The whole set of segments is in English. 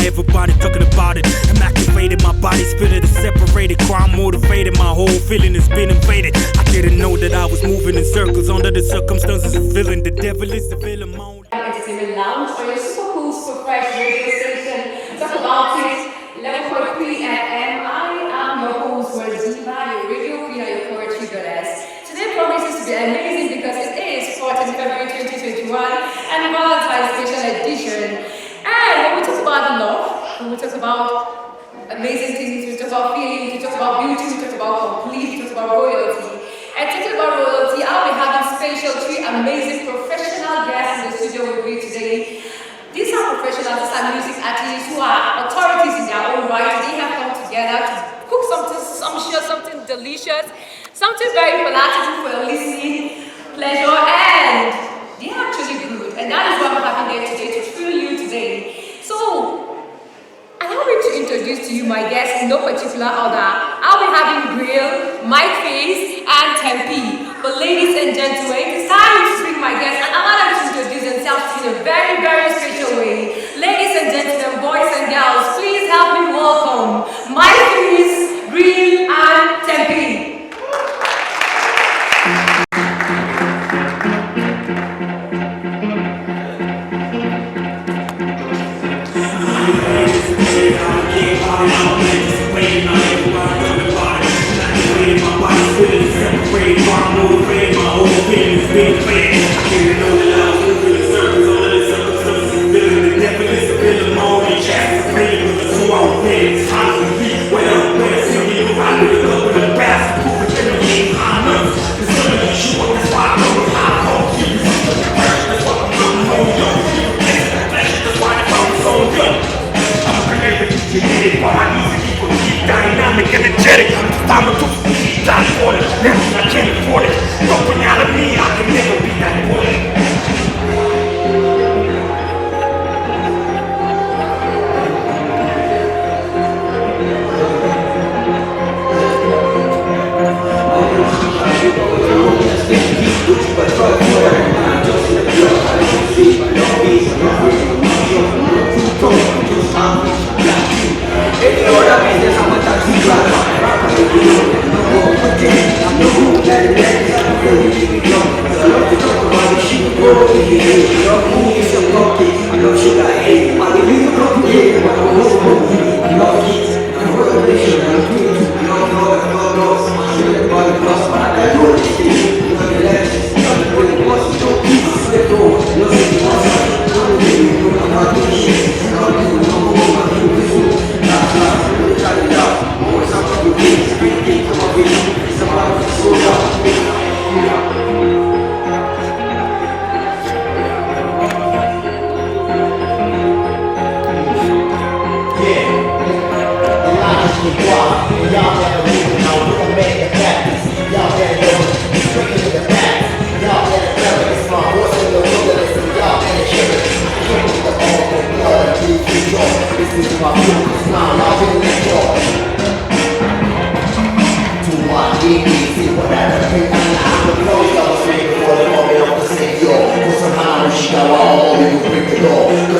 everybody talking about it. I'm activated, my body spirit is separated. Crime motivated, my whole feeling has been invaded. I didn't know that I was moving in circles under the circumstances of villain. The devil is the villain. Entertainment Lounge for your super cool, super fresh radio station. Talk about it, 11.3 FM. I am your host, Diva, your radio queen, and your poetry goddess. Today promises to be amazing because it is 14th February 2021 and Valentine's special edition. And when we talk about love, when we talk about amazing things, we talk about feelings, we talk about beauty, we talk about complete, we talk about royalty. And talking about royalty, I'll be having special three amazing professional guests in the studio with me today. These are professionals, these are music artists who are authorities in their own right. They have come together to cook something sumptuous, something delicious, something very palatable for your listening pleasure, and they're actually good. And that is what I'm having there today to thrill you today. So, allow me to introduce to you my guests in no particular order. I'll be having Grill, Mike Face, and Tempe. But ladies and gentlemen, it's time to bring my guests and allow them to introduce themselves in a very, very special way. Ladies and gentlemen, boys and girls, please help me welcome Mike Face, Grill, and Tempe. Dynamic, energetic, I'm a good die for it. Now I can't afford it. Broken out of me, I can never be that boy.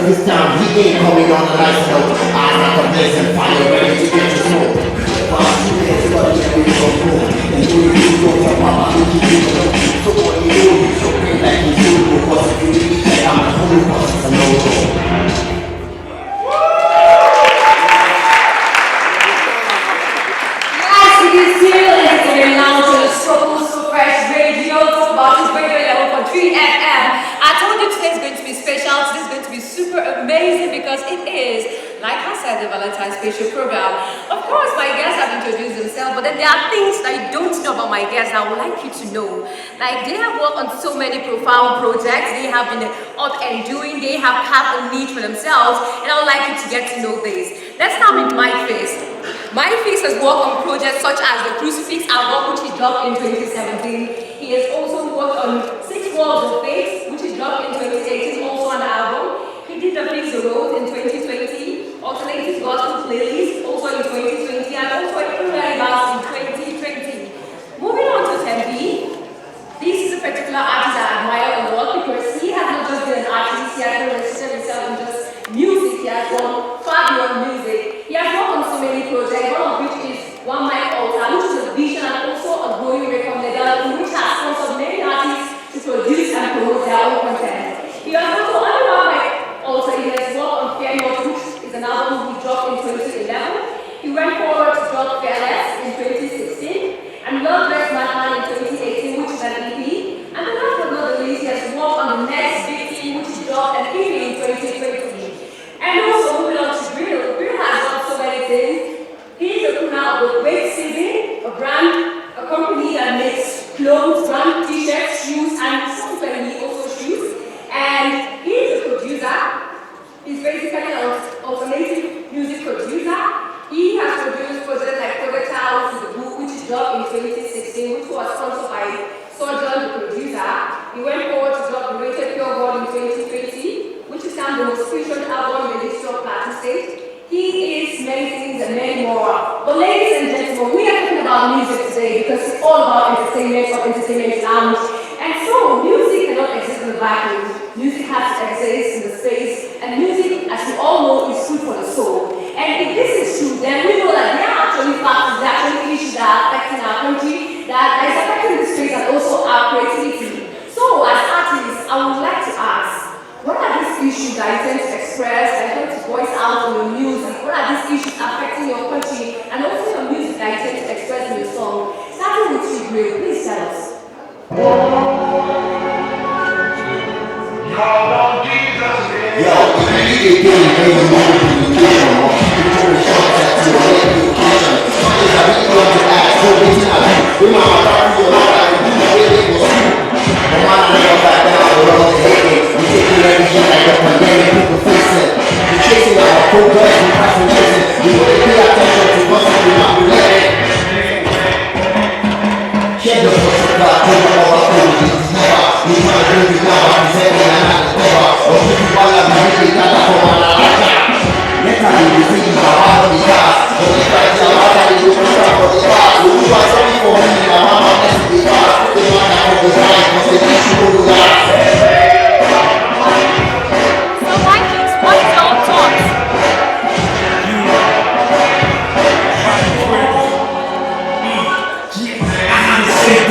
This time he ain't coming on a nice note. Eyes like a blazing fire, ready to get your smoke. And you don't tell mama who you do. So what you do, you so bring like you do. Because if you really check out the whole process, I know. Yes, it is still Entertainment Lounge, so fresh radio, talk about his radio 11.3 FM. I told you today is going to be special, today is going to be super amazing because it is, like I said, the Valentine's special program. Of course, my guests have introduced themselves, but then there are things that you don't know about my guests that I would like you to know. Like, they have worked on so many profound projects, they have been up and doing, they have carved a niche for themselves, and I would like you to get to know this. Let's start with Mike Face. Mike Face has worked on projects such as the Crucifix album, which he dropped in 2017. He has also worked on 6 Walls of Faith, which he dropped in 2018, also an album. He did the Fix the Road in 2020, Alternative Gospel Playlist, also in 2020, and also a Prayer Last in 2020. Moving on to Tempe, this is a particular artist I admire a lot because he has not just been an artist, he has not registered himself in just music, he has gone far happy on music. He has worked on so many projects, one of which is One Mic Altar, which is a vision and also a growing record label, which has sponsored many artists to produce and promote their own content. He has also, under One Mic Altar, he has worked on Fear Not, which is an album he dropped in 2011. He went forward to drop Fearless in 2016, and Love Bless Madman in 2018, which is an EP. And the last but not the least, he has worked on the next big thing, which is dropped an EP in 2020. And also moving on to Brill. Brill has done so many things. He's the owner of the Great Season, a brand, a company that makes clothes, brand t-shirts, shoes, and subsequently also shoes. And he's a producer. He's basically an alternative music producer. He has produced projects like Project House, The Book, which is dropped in 2016, which was sponsored by Sojourn, the producer. He went forward to drop the Rated Pure Gold in 2020, which is kind of the most featured album in the history of Platinum State. He is many things and many more. But ladies and gentlemen, we are talking about music today because it's all about entertainment or entertainment lounge. And so, music cannot exist in the vacuum. Music has to exist in the space. And music, as we all know, is food for the soul. And if this is true, then we know that there are actually factors, there are actually issues that are affecting our country, that is affecting the space and also our creativity. So, as artists, I would like to ask, what are these issues that you tend to express, that you tend to voice out in your music? What are these issues affecting your country and also your music that you tend to express in your song? Starting with you, Brill, please tell us. Yo, if you need a game, maybe more communication, or keep it very short, that's your education. Something that we love to ask, so we can have you. We might have to do a lot of you, where they will see. No matter how back down, we're all hating. We taking everything like a pandemic, people facing. We're chasing our progress, we're passing chasing. We wouldn't pay attention to what's we're not related. Share the voice of God, take it all up, we can't do it now, I'm saying I'm not the cover. Or people while I'm really got that for my life. Let's have you see my heart on the gas. Or the price of my heart, you can start for the car. You are sorry for me, my mama messed with the car. They want to have the time, because they need to go to that. So Vikings, what's your thoughts?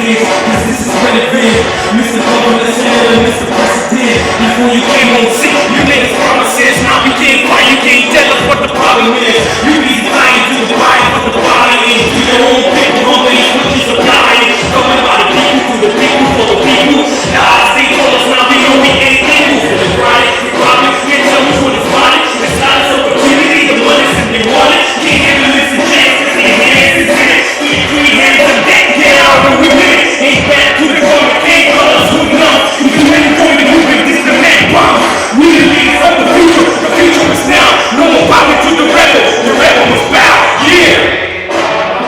This is relevant. Mr. Governor, Senator, Mr. President. Before you came on seat, you made us promises. Now we can't fight, you can't tell us what the problem is. You be lying to the body, but the body is. Do your own people, companies, what you supplying. Coming by the people, to the people, for the people. Now they told us now we know we ain't able for the grind. We probably can't tell which one is running. It's not an opportunity, the money simply wanted. Can't handle this and chance, cause their hands is in it. Three hands and that, get out and we win it. Ain't back to the corner, can't call us who know. We do anything to move it, this the man bomb. We the leaders of the future is now. No more power to the rebel was bound, yeah.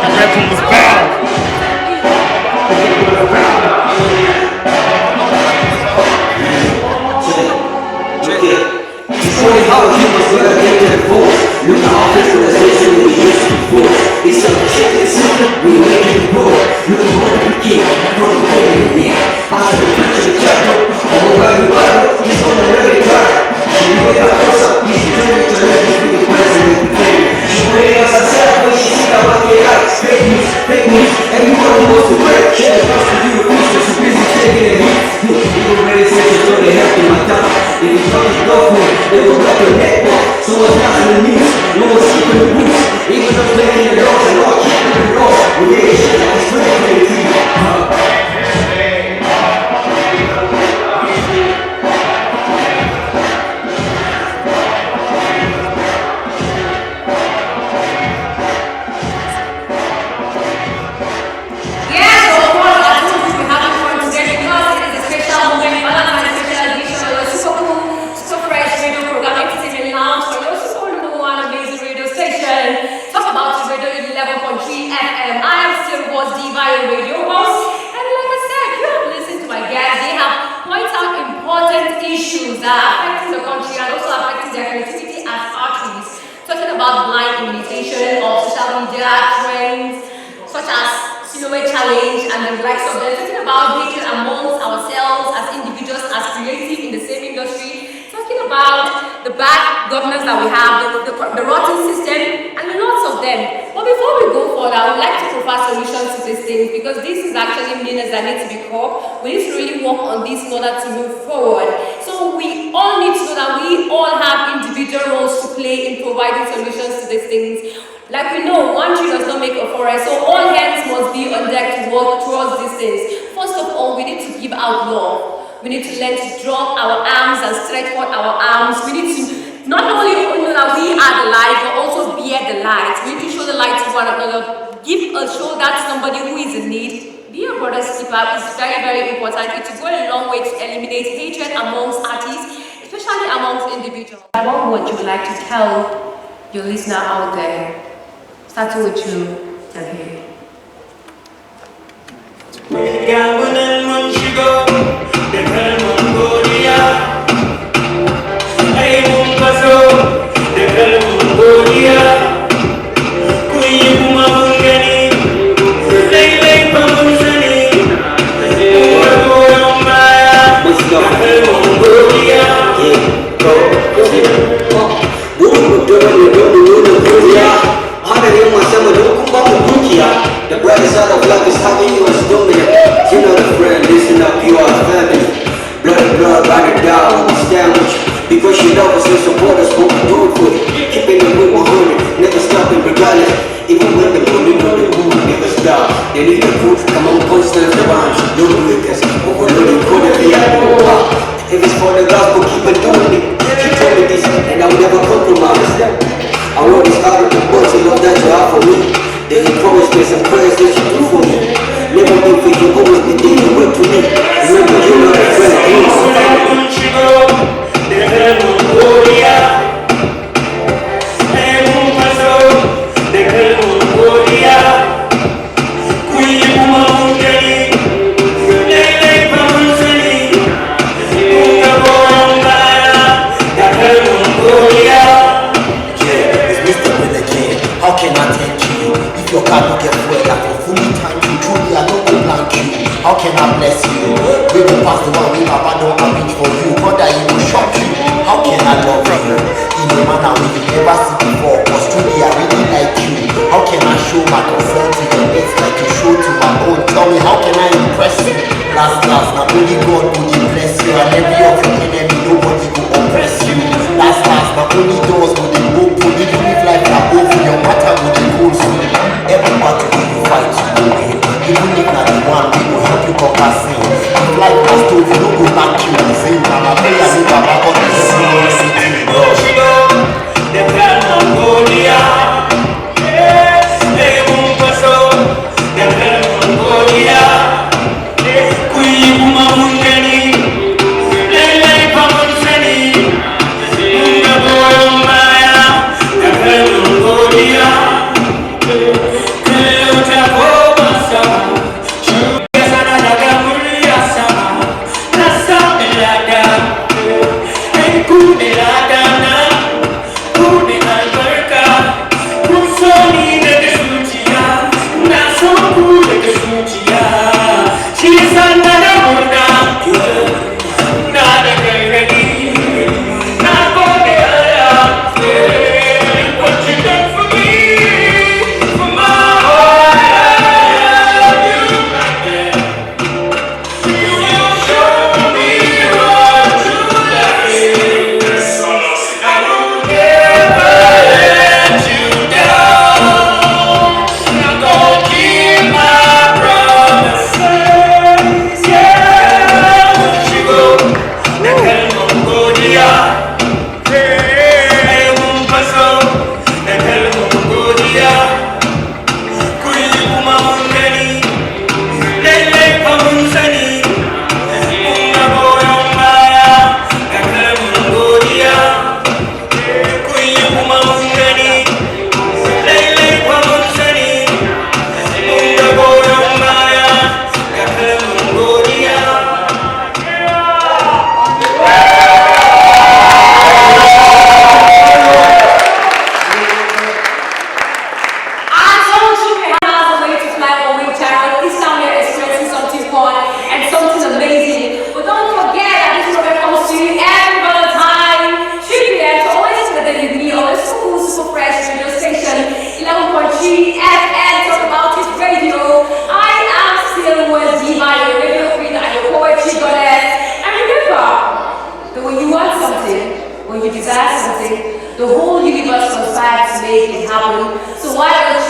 The rebel was bound. Funny how humans were addicted to force. Look at our visualization we used to force. It's a check, it's simple, we make it grow. You can hold the key, from the way you need. After the picture, the chapter, all over the Bible, he's on the very track. She made that close up, he's turning to let me be the president of the thing. She made us herself when she see that what they like. Fake news, everyone wants to break. She has lost to do a piece, so busy taking it heat. People ready to say she's going to help in my time. If you come to government, they will block your network. So it's not in the news, no one's keeping the boots. Even though playing the laws and all keeping the laws. We get shit like it's 2023. Challenge and the likes of them, talking about dating amongst ourselves as individuals, as creative in the same industry, talking about the bad governance that we have, the the rotten system, and lots of them. But before we go further, I would like to provide solutions to these things because this is actually meanings that need to be caught. We need to really work on this in order to move forward. So we all need to know that we all have individual roles to play in providing solutions to these things. Like we know, one tree does not make a forest, so all hands must be on deck to work towards these things. First of all, we need to give out love. We need to learn to drop our arms and stretch forth our arms. We need to not only know that we are the light, but also bear the light. We need to show the light to one another. Give a shoulder to somebody who is in need. Be a brother's keeper is very, very important. It will go a long way to eliminate hatred amongst artists, especially amongst individuals. What would you like to tell your listener out there? Starting with you, David. The bright side of life is having you as dominant. You know the friend, listen up, you are family. Blood, ride it down, we stand with you. Because you love us and support us, what we do it for you. Keeping it with 100, never stopping regardless. Even when the movie never stop. They need the proof, come on, constant the rhymes. Don't do it, cause overloading could have been if it's for the gospel, keep it doing it. She told me this, and I'll never compromise. I wrote this out of the books, and love that you have for me. There's encouragement, some prayers that you do for me. Never been for you, always been there to work to me. Remember, you know the friend, how can I thank you? If your car don't get fuel, I can fully thank you. Truly, I don't go blank you. How can I bless you? We will pass make it happen. So why don't